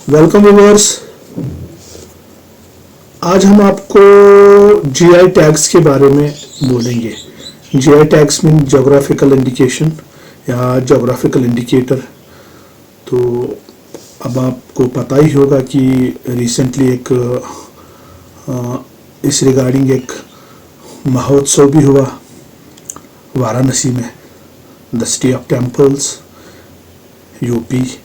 Welcome viewers. आज हम आपको जीआई टैग्स के बारे में बोलेंगे। GI tags mean geographical indication या जोग्राफिकल इंडिकेटर। तो अब आपको पता ही होगा कि रिसेंटली एक इस रिगार्डिंग एक महोत्सव भी हुआ वाराणसी में, the city of temples, UP.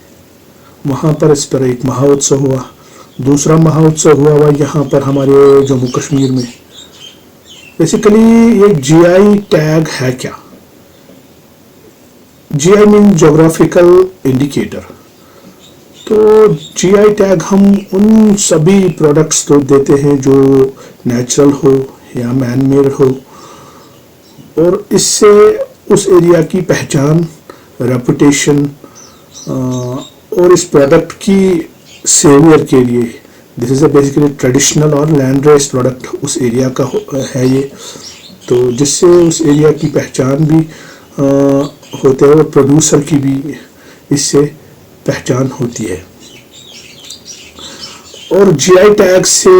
वहाँ पर इस पर एक महोत्सव हुआ। दूसरा महोत्सव हुआ यहाँ पर हमारे जम्मू कश्मीर में। बेसिकली ये जीआई टैग है क्या? GI mean geographical indicator. तो जीआई टैग हम उन सभी प्रोडक्ट्स को देते हैं जो नेचुरल हो या मैन मेड हो, और इससे उस एरिया की पहचान, रेपुटेशन और इस प्रोडक्ट की सेवियर के लिए, this is a basically traditional और लैंड रेस्ड प्रोडक्ट उस एरिया का है ये। तो जिससे उस एरिया की पहचान भी होते हैं और प्रोड्यूसर की भी इससे पहचान होती है। और जीआई टैग से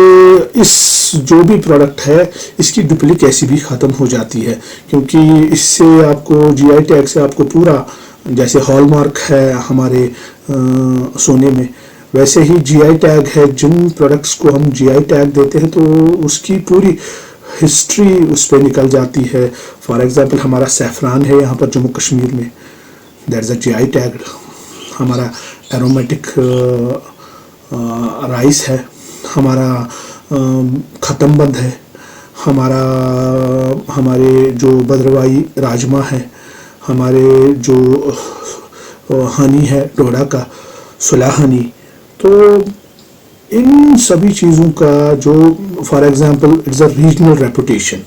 इस जो भी प्रोडक्ट है इसकी डुप्लीकेसी भी ख़त्म हो जाती है, क्योंकि इससे आपको जीआई टैग से आपको पूरा, जैसे हॉलमार्क है हमारे सोने में, वैसे ही जीआई टैग है। जिन प्रोडक्ट्स को हम जीआई टैग देते हैं तो उसकी पूरी हिस्ट्री उस पर निकल जाती है। फॉर एग्जांपल हमारा सैफरान है यहाँ पर जम्मू कश्मीर में, that is a GI tag. हमारा एरोमेटिक राइस है, हमारा ख़त्मबंद है, हमारे जो भद्रवाही राजमा है, हमारे जो हनी है डोडा का, सुलह हनी। तो इन सभी चीज़ों का जो for example it's a regional reputation.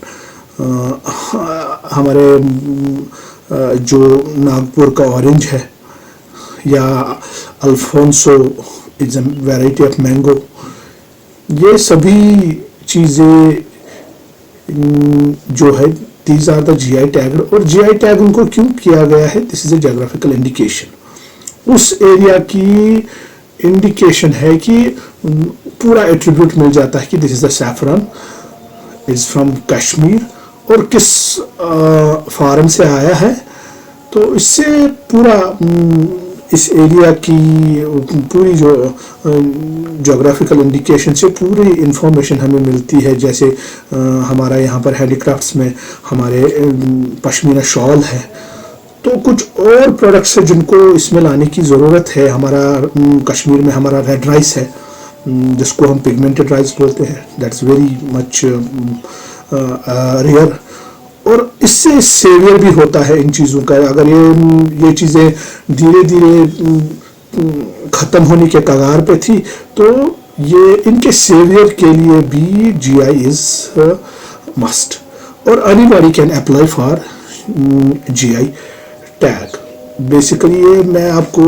हमारे जो नागपुर का ऑरेंज है या Alphonso, it's a variety of mango. ये सभी चीज़ें जो है, these are the GI tag. और जीआई टैग उनको क्यों किया गया है? This is a geographical indication. उस एरिया की इंडिकेशन है कि पूरा एट्रीब्यूट मिल जाता है कि this is the saffron is from Kashmir और किस फॉरेन से आया है। तो इससे पूरा इस एरिया की पूरी जो जोग्राफिकल इंडिकेशन से पूरी इंफॉर्मेशन हमें मिलती है। जैसे हमारा यहाँ पर हैंडीक्राफ्ट्स में हमारे पश्मीना शॉल है, तो कुछ और प्रोडक्ट्स है जिनको इसमें लाने की ज़रूरत है। हमारा कश्मीर में हमारा रेड राइस है, जिसको हम पिगमेंटेड राइस बोलते हैं, दैट्स वेरी मच रेयर। और इससे सेवियर भी होता है इन चीज़ों का। अगर ये चीज़ें धीरे धीरे ख़त्म होने के कगार पे थी, तो ये इनके सेवियर के लिए भी जीआई इज़ मस्ट, और anybody can apply for GI tag. Basically ये मैं आपको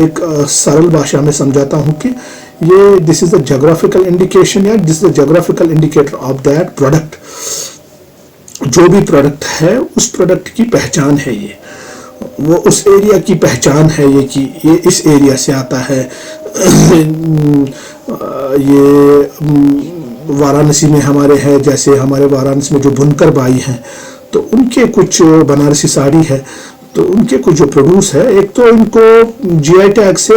एक सरल भाषा में समझाता हूँ कि ये this is the geographical indication या this is the geographical indicator of that product. जो भी प्रोडक्ट है उस प्रोडक्ट की पहचान है ये, वो उस एरिया की पहचान है ये कि ये इस एरिया से आता है। ये वाराणसी में हमारे हैं, जैसे हमारे वाराणसी में जो बुनकर बाई हैं, तो उनके कुछ बनारसी साड़ी है, तो उनके कुछ जो प्रोड्यूस है, एक तो इनको जीआई टैग से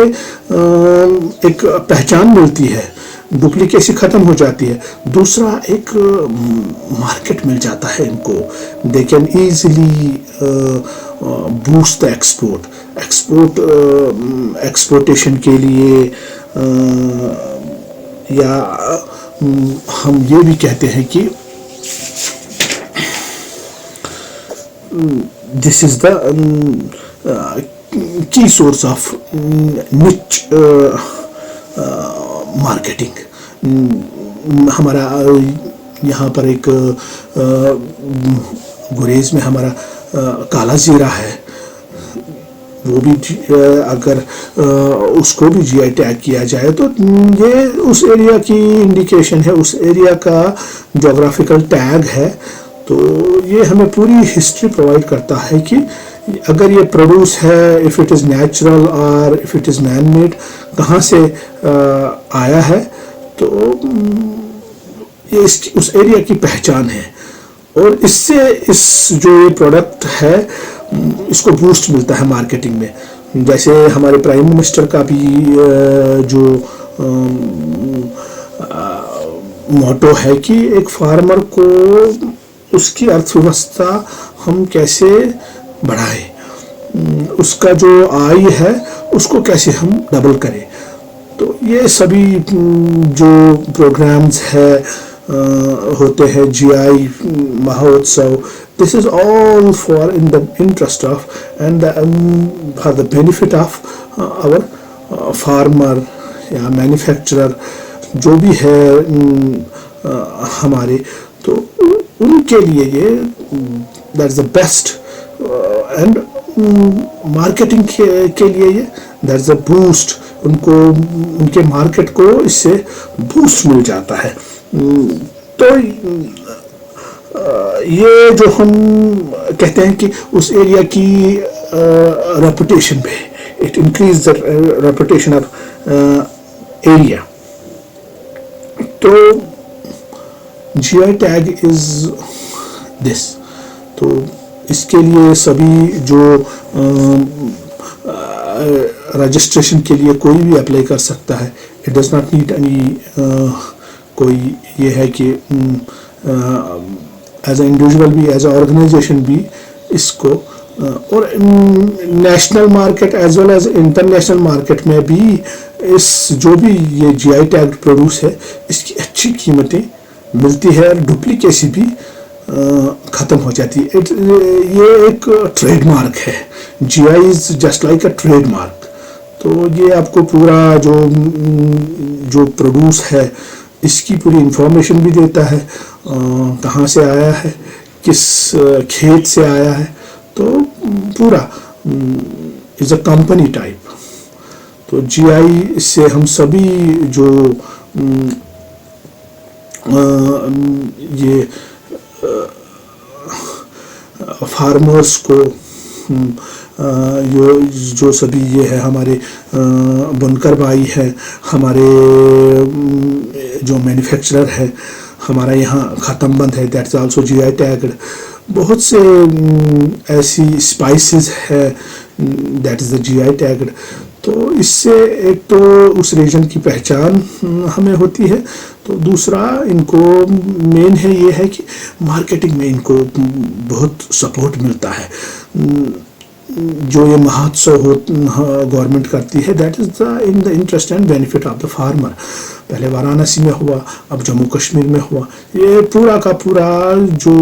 एक पहचान मिलती है, डुप्लीकेसी ख़त्म हो जाती है। दूसरा एक मार्केट मिल जाता है इनको, they can easily boost the exportation के लिए, या हम ये भी कहते हैं कि this is the key source of निच मार्केटिंग। हमारा यहाँ पर एक गुरेज में हमारा काला जीरा है, वो भी अगर उसको भी जीआई टैग किया जाए तो ये उस एरिया की इंडिकेशन है, उस एरिया का जोग्राफिकल टैग है। तो ये हमें पूरी हिस्ट्री प्रोवाइड करता है कि अगर ये प्रोड्यूस है, इफ़ इट इज़ नेचुरल और if it is man made, कहाँ से आया है, तो ये इसकी उस एरिया की पहचान है। और इससे इस जो ये प्रोडक्ट है इसको बूस्ट मिलता है मार्केटिंग में। जैसे हमारे प्राइम मिनिस्टर का भी जो मोटो है कि एक फार्मर को उसकी अर्थव्यवस्था हम कैसे बढ़ाएं, उसका जो आय है उसको कैसे हम डबल करें। तो ये सभी जो प्रोग्राम्स है होते हैं, जीआई महोत्सव, this is all for in the interest of and for the benefit of our farmer या मैन्युफैक्चरर जो भी है हमारे, तो उनके लिए ये that is the best. And marketing के लिए ये दैट इज द बूस्ट, उनको उनके मार्केट को इससे बूस्ट मिल जाता है। तो ये जो हम कहते हैं कि उस एरिया की रेपुटेशन पे, it increase the reputation of area. तो जीआई टैग इज दिस। तो इसके लिए सभी जो रजिस्ट्रेशन के लिए कोई भी अप्लाई कर सकता है। It does not need any कोई ये है कि एज ए इंडिविजुअल भी, एज ए ऑर्गेनाइजेशन भी इसको, और national market as well as international market में भी इस जो भी ये जीआई टैग प्रोड्यूस है इसकी अच्छी कीमतें मिलती है और डुप्लीकेसी भी ख़त्म हो जाती है। ये एक ट्रेडमार्क है। GI is just like a trademark. तो ये आपको पूरा जो प्रोड्यूस है इसकी पूरी इंफॉर्मेशन भी देता है, कहाँ से आया है, किस खेत से आया है, तो पूरा इज अ कंपनी टाइप। तो जीआई से हम सभी जो ये फार्मर्स को जो सभी ये है हमारे बुनकर भाई है, हमारे जो मैन्युफैक्चरर है, हमारा यहाँ ख़त्मबंद है, दैट्स आल्सो जीआई टैग्ड। बहुत से ऐसी स्पाइसेस है that is the GI tagged. तो इससे एक तो उस रीजन की पहचान हमें होती है, तो दूसरा इनको मेन है ये है कि मार्केटिंग में इनको बहुत सपोर्ट मिलता है। जो ये महोत्सव गवर्नमेंट करती है that is in the interest and benefit of the farmer. पहले वाराणसी में हुआ, अब जम्मू कश्मीर में हुआ। ये पूरा का पूरा जो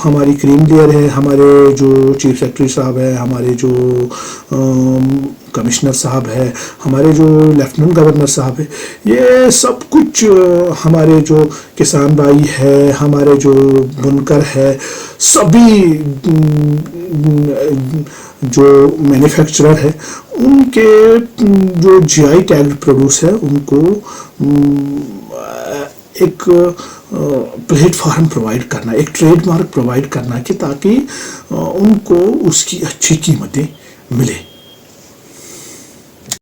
हमारी क्रीम लेयर है, हमारे जो चीफ सेक्रेटरी साहब है, हमारे जो कमिश्नर साहब है, हमारे जो लेफ्टिनेंट गवर्नर साहब है, ये सब कुछ हमारे जो किसान भाई है, हमारे जो बुनकर है, सभी जो मैन्युफैक्चरर है, उनके जो जीआई टैग्ड प्रोड्यूस है उनको एक प्लेटफॉर्म प्रोवाइड करना, एक ट्रेडमार्क प्रोवाइड करना कि ताकि उनको उसकी अच्छी कीमतें मिले।